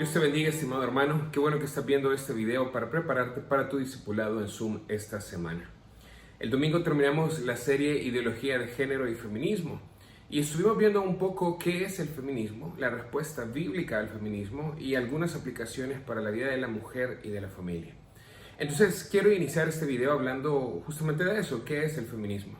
Dios te bendiga, estimado hermano. Qué bueno que estás viendo este video para prepararte para tu discipulado en Zoom esta semana. El domingo terminamos la serie Ideología de Género y Feminismo y estuvimos viendo un poco qué es el feminismo, la respuesta bíblica al feminismo y algunas aplicaciones para la vida de la mujer y de la familia. Entonces quiero iniciar este video hablando justamente de eso, qué es el feminismo.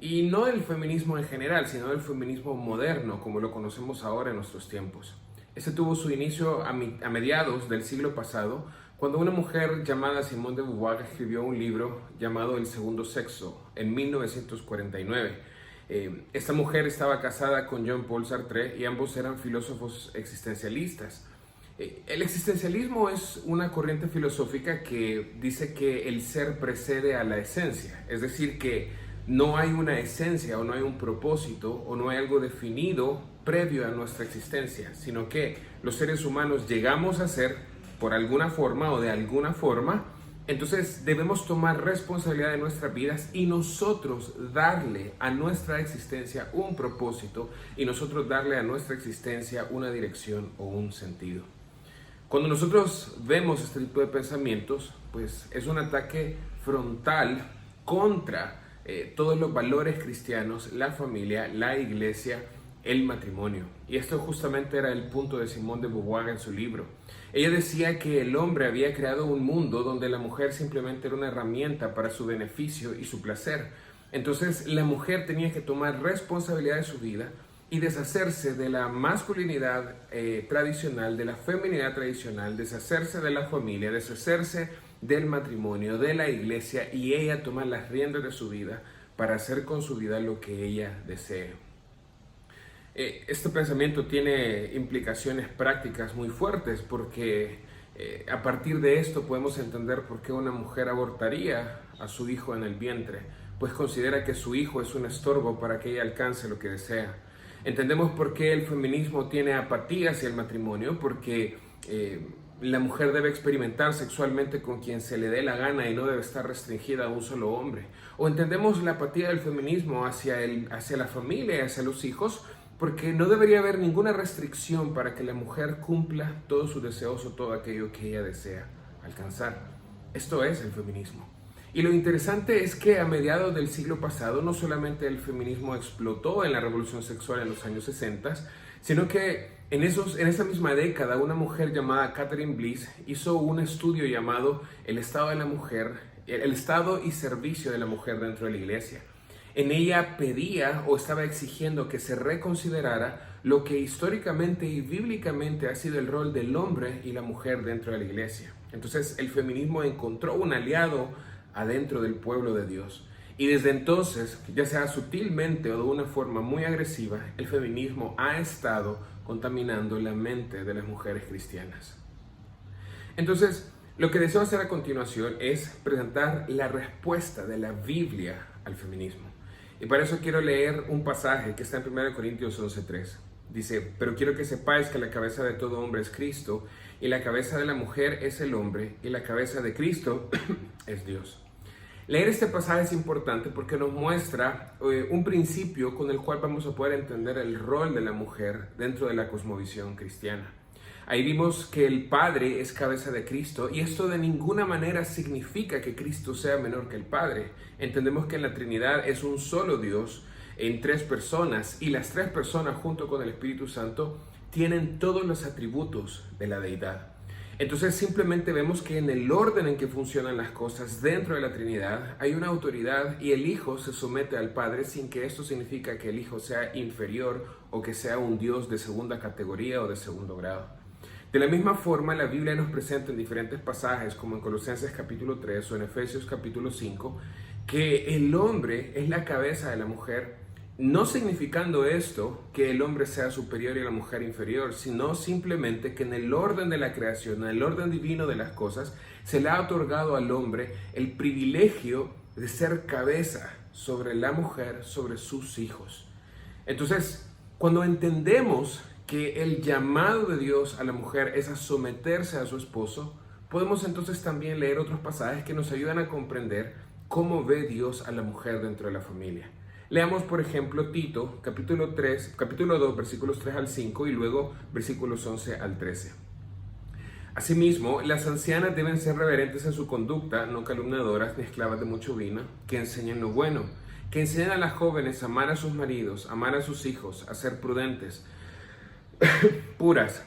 Y no del feminismo en general, sino del feminismo moderno como lo conocemos ahora en nuestros tiempos. Este tuvo su inicio a mediados del siglo pasado, cuando una mujer llamada Simone de Beauvoir escribió un libro llamado El Segundo Sexo, en 1949. Esta mujer estaba casada con Jean-Paul Sartre y ambos eran filósofos existencialistas. El existencialismo es una corriente filosófica que dice que el ser precede a la esencia, es decir, que no hay una esencia o no hay un propósito o no hay algo definido previo a nuestra existencia, sino que los seres humanos llegamos a ser por alguna forma o de alguna forma. Entonces debemos tomar responsabilidad de nuestras vidas y nosotros darle a nuestra existencia un propósito y nosotros darle a nuestra existencia una dirección o un sentido. Cuando nosotros vemos este tipo de pensamientos, pues es un ataque frontal contra todos los valores cristianos, la familia, la iglesia, el matrimonio. Y esto justamente era el punto de Simone de Beauvoir en su libro. Ella decía que el hombre había creado un mundo donde la mujer simplemente era una herramienta para su beneficio y su placer. Entonces la mujer tenía que tomar responsabilidad de su vida y deshacerse de la masculinidad tradicional, de la feminidad tradicional, deshacerse de la familia, deshacerse del matrimonio, de la iglesia, y ella tomar las riendas de su vida para hacer con su vida lo que ella desee. Este pensamiento tiene implicaciones prácticas muy fuertes porque a partir de esto podemos entender por qué una mujer abortaría a su hijo en el vientre, pues considera que su hijo es un estorbo para que ella alcance lo que desea. Entendemos por qué el feminismo tiene apatía hacia el matrimonio, porque la mujer debe experimentar sexualmente con quien se le dé la gana y no debe estar restringida a un solo hombre. O entendemos la apatía del feminismo hacia la familia y hacia los hijos, porque no debería haber ninguna restricción para que la mujer cumpla todos sus deseos o todo aquello que ella desea alcanzar. Esto es el feminismo. Y lo interesante es que a mediados del siglo pasado no solamente el feminismo explotó en la revolución sexual en los años 60, sino que en esa misma década una mujer llamada Catherine Bliss hizo un estudio llamado El estado de la mujer, el estado y servicio de la mujer dentro de la iglesia. En ella pedía o estaba exigiendo que se reconsiderara lo que históricamente y bíblicamente ha sido el rol del hombre y la mujer dentro de la iglesia. Entonces el feminismo encontró un aliado adentro del pueblo de Dios. Y desde entonces, ya sea sutilmente o de una forma muy agresiva, el feminismo ha estado contaminando la mente de las mujeres cristianas. Entonces, lo que deseo hacer a continuación es presentar la respuesta de la Biblia al feminismo. Y para eso quiero leer un pasaje que está en 1 Corintios 11:3. Dice: pero quiero que sepáis que la cabeza de todo hombre es Cristo, y la cabeza de la mujer es el hombre, y la cabeza de Cristo es Dios. Leer este pasaje es importante porque nos muestra un principio con el cual vamos a poder entender el rol de la mujer dentro de la cosmovisión cristiana. Ahí vimos que el Padre es cabeza de Cristo, y esto de ninguna manera significa que Cristo sea menor que el Padre. Entendemos que en la Trinidad es un solo Dios en tres personas, y las tres personas junto con el Espíritu Santo tienen todos los atributos de la deidad. Entonces simplemente vemos que en el orden en que funcionan las cosas dentro de la Trinidad hay una autoridad, y el Hijo se somete al Padre sin que esto significa que el Hijo sea inferior o que sea un Dios de segunda categoría o de segundo grado. De la misma forma, la Biblia nos presenta en diferentes pasajes, como en Colosenses capítulo 3 o en Efesios capítulo 5, que el hombre es la cabeza de la mujer, no significando esto que el hombre sea superior y la mujer inferior, sino simplemente que en el orden de la creación, en el orden divino de las cosas, se le ha otorgado al hombre el privilegio de ser cabeza sobre la mujer, sobre sus hijos. Entonces, cuando entendemos que el llamado de Dios a la mujer es a someterse a su esposo, podemos entonces también leer otros pasajes que nos ayudan a comprender cómo ve Dios a la mujer dentro de la familia. Leamos, por ejemplo, Tito, capítulo 2, versículos 3 al 5 y luego versículos 11 al 13. Asimismo, las ancianas deben ser reverentes en su conducta, no calumniadoras ni esclavas de mucho vino, que enseñen lo bueno, que enseñen a las jóvenes a amar a sus maridos, a amar a sus hijos, a ser prudentes, puras,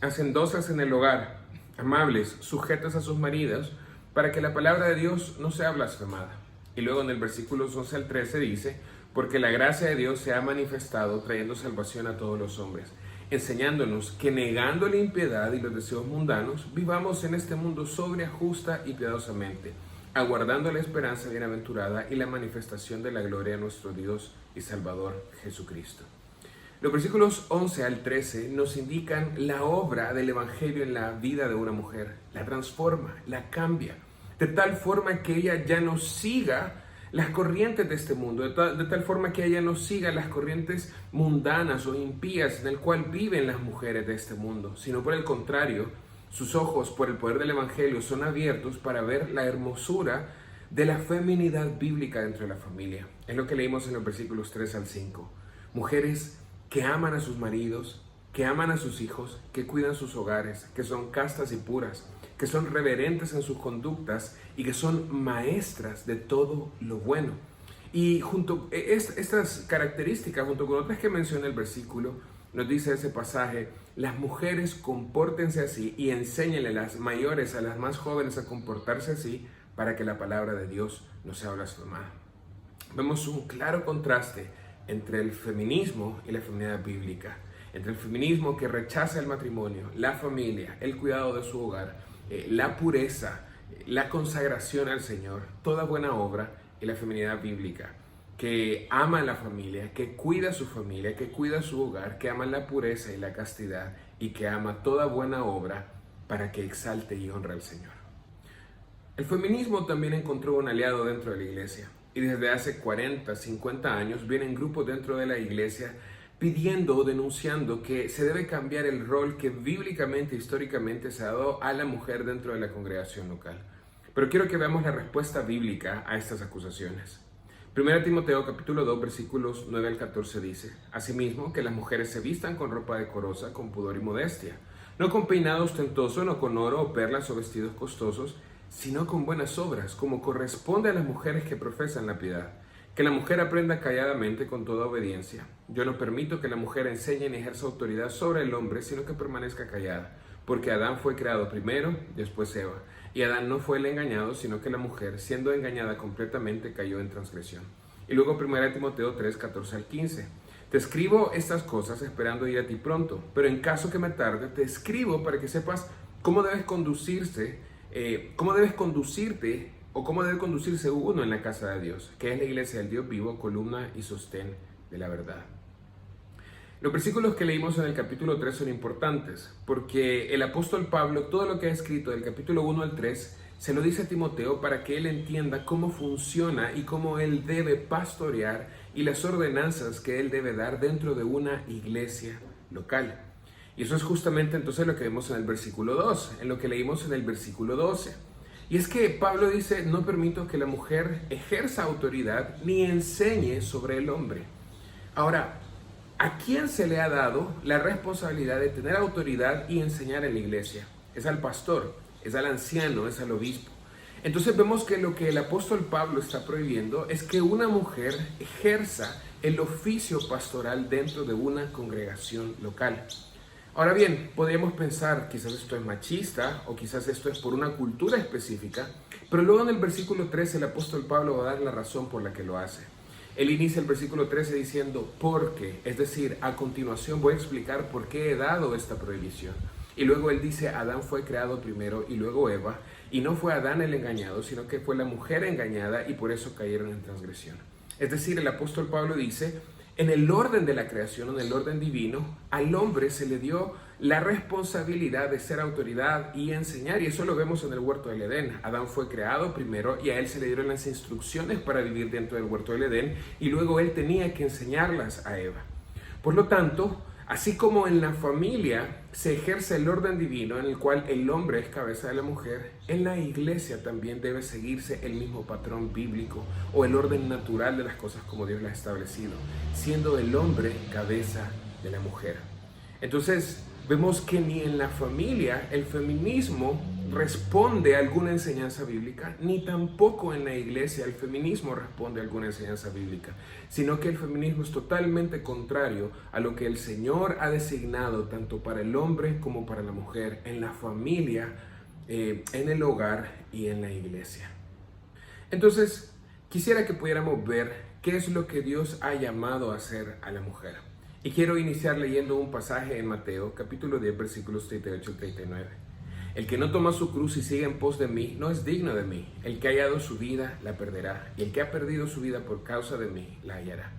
hacendosas en el hogar, amables, sujetas a sus maridos, para que la palabra de Dios no sea blasfemada. Y luego en el versículos 11 al 13 dice, porque la gracia de Dios se ha manifestado trayendo salvación a todos los hombres, enseñándonos que negando la impiedad y los deseos mundanos, vivamos en este mundo sobria, justa y piadosamente, aguardando la esperanza bienaventurada y la manifestación de la gloria de nuestro Dios y Salvador Jesucristo. Los versículos 11 al 13 nos indican la obra del Evangelio en la vida de una mujer. La transforma, la cambia, de tal forma que ella ya no siga las corrientes de este mundo, de tal forma que ella no siga las corrientes mundanas o impías en el cual viven las mujeres de este mundo, sino por el contrario, sus ojos por el poder del Evangelio son abiertos para ver la hermosura de la feminidad bíblica dentro de la familia. Es lo que leímos en los versículos 3 al 5. Mujeres que aman a sus maridos, que aman a sus hijos, que cuidan sus hogares, que son castas y puras, que son reverentes en sus conductas y que son maestras de todo lo bueno. Y estas características, junto con otras que menciona el versículo, nos dice ese pasaje, las mujeres compórtense así y enséñenle a las mayores, a las más jóvenes a comportarse así para que la palabra de Dios no sea blasfemada. Vemos un claro contraste entre el feminismo y la feminidad bíblica, entre el feminismo que rechaza el matrimonio, la familia, el cuidado de su hogar, la pureza, la consagración al Señor, toda buena obra, y la feminidad bíblica, que ama a la familia, que cuida a su familia, que cuida su hogar, que ama la pureza y la castidad, y que ama toda buena obra para que exalte y honre al Señor. El feminismo también encontró un aliado dentro de la iglesia, y desde hace 40, 50 años vienen grupos dentro de la iglesia pidiendo o denunciando que se debe cambiar el rol que bíblicamente, históricamente se ha dado a la mujer dentro de la congregación local. Pero quiero que veamos la respuesta bíblica a estas acusaciones. 1 Timoteo capítulo 2 versículos 9 al 14 dice, asimismo que las mujeres se vistan con ropa decorosa, con pudor y modestia, no con peinado ostentoso, no con oro o perlas o vestidos costosos, sino con buenas obras, como corresponde a las mujeres que profesan la piedad. Que la mujer aprenda calladamente con toda obediencia. Yo no permito que la mujer enseñe ni ejerza autoridad sobre el hombre, sino que permanezca callada. Porque Adán fue creado primero, después Eva. Y Adán no fue el engañado, sino que la mujer, siendo engañada completamente, cayó en transgresión. Y luego 1 Timoteo 3, 14 al 15. Te escribo estas cosas esperando ir a ti pronto, pero en caso que me tarde, te escribo para que sepas cómo debes conducirte o cómo debe conducirse uno en la casa de Dios, que es la iglesia del Dios vivo, columna y sostén de la verdad. Los versículos que leímos en el capítulo 3 son importantes, porque el apóstol Pablo, todo lo que ha escrito del capítulo 1 al 3, se lo dice a Timoteo para que él entienda cómo funciona y cómo él debe pastorear y las ordenanzas que él debe dar dentro de una iglesia local. Y eso es justamente entonces lo que vemos en el versículo 2, en lo que leímos en el versículo 12. Y es que Pablo dice, no permito que la mujer ejerza autoridad ni enseñe sobre el hombre. Ahora, ¿a quién se le ha dado la responsabilidad de tener autoridad y enseñar en la iglesia? Es al pastor, es al anciano, es al obispo. Entonces vemos que lo que el apóstol Pablo está prohibiendo es que una mujer ejerza el oficio pastoral dentro de una congregación local. Ahora bien, podríamos pensar, quizás esto es machista o quizás esto es por una cultura específica, pero luego en el versículo 13 el apóstol Pablo va a dar la razón por la que lo hace. Él inicia el versículo 13 diciendo, porque, es decir, a continuación voy a explicar por qué he dado esta prohibición. Y luego él dice, Adán fue creado primero y luego Eva, y no fue Adán el engañado, sino que fue la mujer engañada y por eso cayeron en transgresión. Es decir, el apóstol Pablo dice, en el orden de la creación, en el orden divino, al hombre se le dio la responsabilidad de ser autoridad y enseñar, y eso lo vemos en el huerto del Edén. Adán fue creado primero y a él se le dieron las instrucciones para vivir dentro del huerto del Edén, y luego él tenía que enseñarlas a Eva. Por lo tanto, así como en la familia se ejerce el orden divino en el cual el hombre es cabeza de la mujer, en la iglesia también debe seguirse el mismo patrón bíblico o el orden natural de las cosas como Dios las ha establecido, siendo el hombre cabeza de la mujer. Entonces, vemos que ni en la familia el feminismo responde a alguna enseñanza bíblica, ni tampoco en la iglesia el feminismo responde a alguna enseñanza bíblica, sino que el feminismo es totalmente contrario a lo que el Señor ha designado tanto para el hombre como para la mujer, en la familia, en el hogar y en la iglesia. Entonces, quisiera que pudiéramos ver qué es lo que Dios ha llamado a hacer a la mujer. Y quiero iniciar leyendo un pasaje en Mateo, capítulo 10, versículos 38 y 39. El que no toma su cruz y sigue en pos de mí, no es digno de mí. El que ha hallado su vida, la perderá. Y el que ha perdido su vida por causa de mí, la hallará.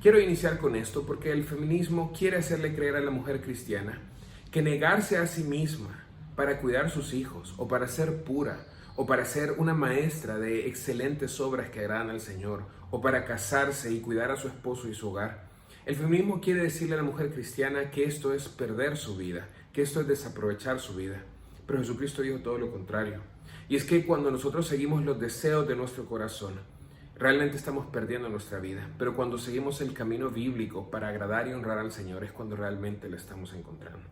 Quiero iniciar con esto porque el feminismo quiere hacerle creer a la mujer cristiana que negarse a sí misma para cuidar sus hijos, o para ser pura, o para ser una maestra de excelentes obras que agradan al Señor, o para casarse y cuidar a su esposo y su hogar. El feminismo quiere decirle a la mujer cristiana que esto es perder su vida, que esto es desaprovechar su vida. Pero Jesucristo dijo todo lo contrario. Y es que cuando nosotros seguimos los deseos de nuestro corazón, realmente estamos perdiendo nuestra vida. Pero cuando seguimos el camino bíblico para agradar y honrar al Señor es cuando realmente lo estamos encontrando.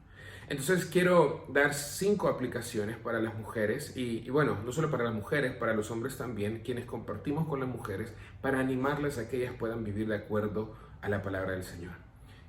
Entonces quiero dar 5 aplicaciones para las mujeres y bueno, no solo para las mujeres, para los hombres también, quienes compartimos con las mujeres para animarles a que ellas puedan vivir de acuerdo a la palabra del Señor.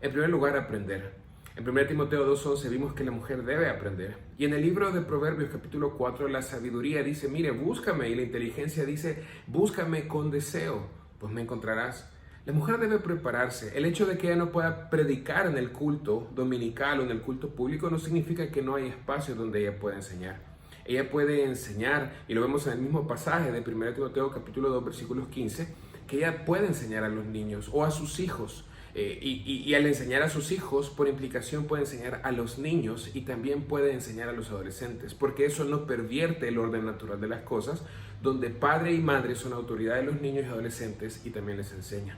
En primer lugar, aprender. En 1 Timoteo 2:11 vimos que la mujer debe aprender. Y en el libro de Proverbios capítulo 4, la sabiduría dice, mire, búscame. Y la inteligencia dice, búscame con deseo, pues me encontrarás. La mujer debe prepararse. El hecho de que ella no pueda predicar en el culto dominical o en el culto público no significa que no hay espacio donde ella pueda enseñar. Ella puede enseñar, y lo vemos en el mismo pasaje de 1 Timoteo capítulo 2, versículos 15, que ella puede enseñar a los niños o a sus hijos. Y al enseñar a sus hijos, por implicación puede enseñar a los niños y también puede enseñar a los adolescentes, porque eso no pervierte el orden natural de las cosas, donde padre y madre son autoridad de los niños y adolescentes y también les enseña.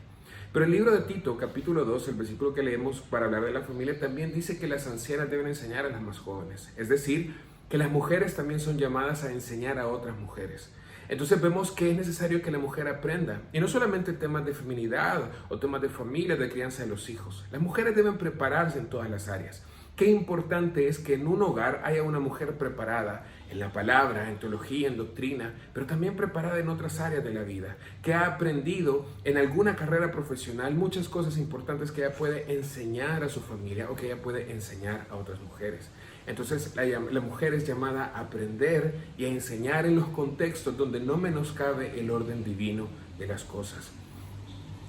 Pero el libro de Tito, capítulo 2, el versículo que leemos para hablar de la familia, también dice que las ancianas deben enseñar a las más jóvenes. Es decir, que las mujeres también son llamadas a enseñar a otras mujeres. Entonces vemos que es necesario que la mujer aprenda. Y no solamente temas de feminidad o temas de familia, de crianza de los hijos. Las mujeres deben prepararse en todas las áreas. Qué importante es que en un hogar haya una mujer preparada en la palabra, en teología, en doctrina, pero también preparada en otras áreas de la vida, que ha aprendido en alguna carrera profesional muchas cosas importantes que ella puede enseñar a su familia o que ella puede enseñar a otras mujeres. Entonces la mujer es llamada a aprender y a enseñar en los contextos donde no menoscabe el orden divino de las cosas.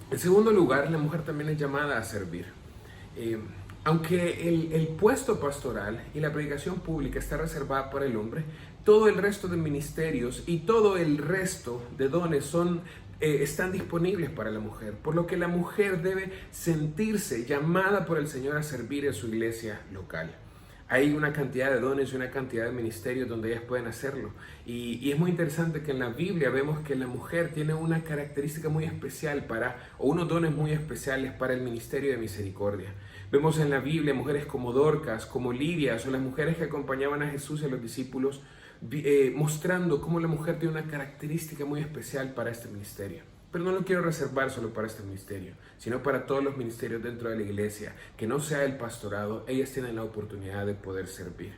En segundo lugar, la mujer también es llamada a servir. Aunque el puesto pastoral y la predicación pública está reservada para el hombre, todo el resto de ministerios y todo el resto de dones están disponibles para la mujer, por lo que la mujer debe sentirse llamada por el Señor a servir en su iglesia local. Hay una cantidad de dones y una cantidad de ministerios donde ellas pueden hacerlo. Y es muy interesante que en la Biblia vemos que la mujer tiene una característica muy especial o unos dones muy especiales para el ministerio de misericordia. Vemos en la Biblia mujeres como Dorcas, como Lidia, o las mujeres que acompañaban a Jesús y a los discípulos, mostrando cómo la mujer tiene una característica muy especial para este ministerio. Pero no lo quiero reservar solo para este ministerio, sino para todos los ministerios dentro de la iglesia, que no sea el pastorado, ellas tienen la oportunidad de poder servir.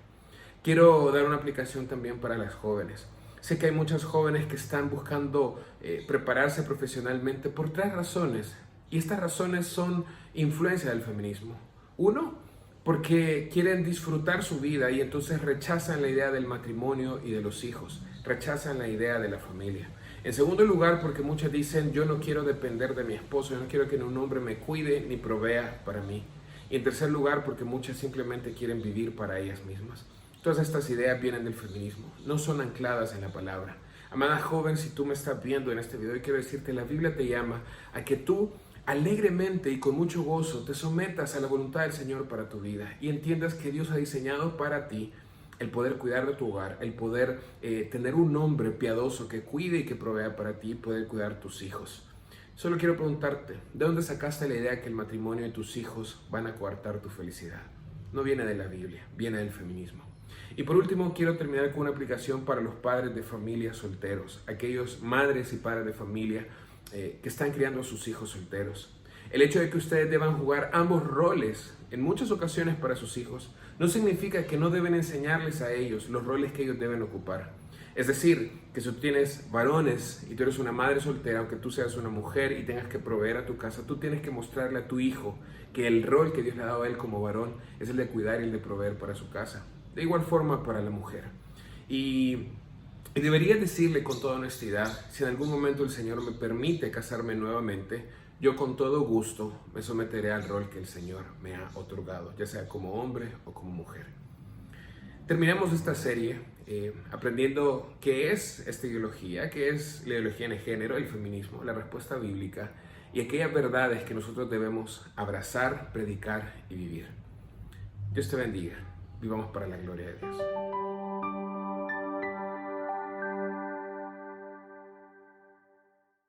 Quiero dar una aplicación también para las jóvenes. Sé que hay muchas jóvenes que están buscando prepararse profesionalmente por 3 razones, y estas razones son influencia del feminismo. 1, porque quieren disfrutar su vida y entonces rechazan la idea del matrimonio y de los hijos, rechazan la idea de la familia. En segundo lugar, porque muchas dicen, yo no quiero depender de mi esposo, yo no quiero que un hombre me cuide ni provea para mí. Y en tercer lugar, porque muchas simplemente quieren vivir para ellas mismas. Todas estas ideas vienen del feminismo, no son ancladas en la palabra. Amada joven, si tú me estás viendo en este video, quiero decirte, la Biblia te llama a que tú alegremente y con mucho gozo te sometas a la voluntad del Señor para tu vida y entiendas que Dios ha diseñado para ti el poder cuidar de tu hogar, el poder tener un hombre piadoso que cuide y que provea para ti y poder cuidar tus hijos. Solo quiero preguntarte, ¿de dónde sacaste la idea que el matrimonio y tus hijos van a coartar tu felicidad? No viene de la Biblia, viene del feminismo. Y por último, quiero terminar con una aplicación para los padres de familia solteros, aquellos madres y padres de familia que están criando a sus hijos solteros. El hecho de que ustedes deban jugar ambos roles en muchas ocasiones para sus hijos no significa que no deben enseñarles a ellos los roles que ellos deben ocupar. Es decir, que si tú tienes varones y tú eres una madre soltera, aunque tú seas una mujer y tengas que proveer a tu casa, tú tienes que mostrarle a tu hijo que el rol que Dios le ha dado a él como varón es el de cuidar y el de proveer para su casa. De igual forma para la mujer. Y deberías decirle con toda honestidad, si en algún momento el Señor me permite casarme nuevamente, yo con todo gusto me someteré al rol que el Señor me ha otorgado, ya sea como hombre o como mujer. Terminamos esta serie aprendiendo qué es esta ideología, qué es la ideología de género, el feminismo, la respuesta bíblica y aquellas verdades que nosotros debemos abrazar, predicar y vivir. Dios te bendiga. Vivamos para la gloria de Dios.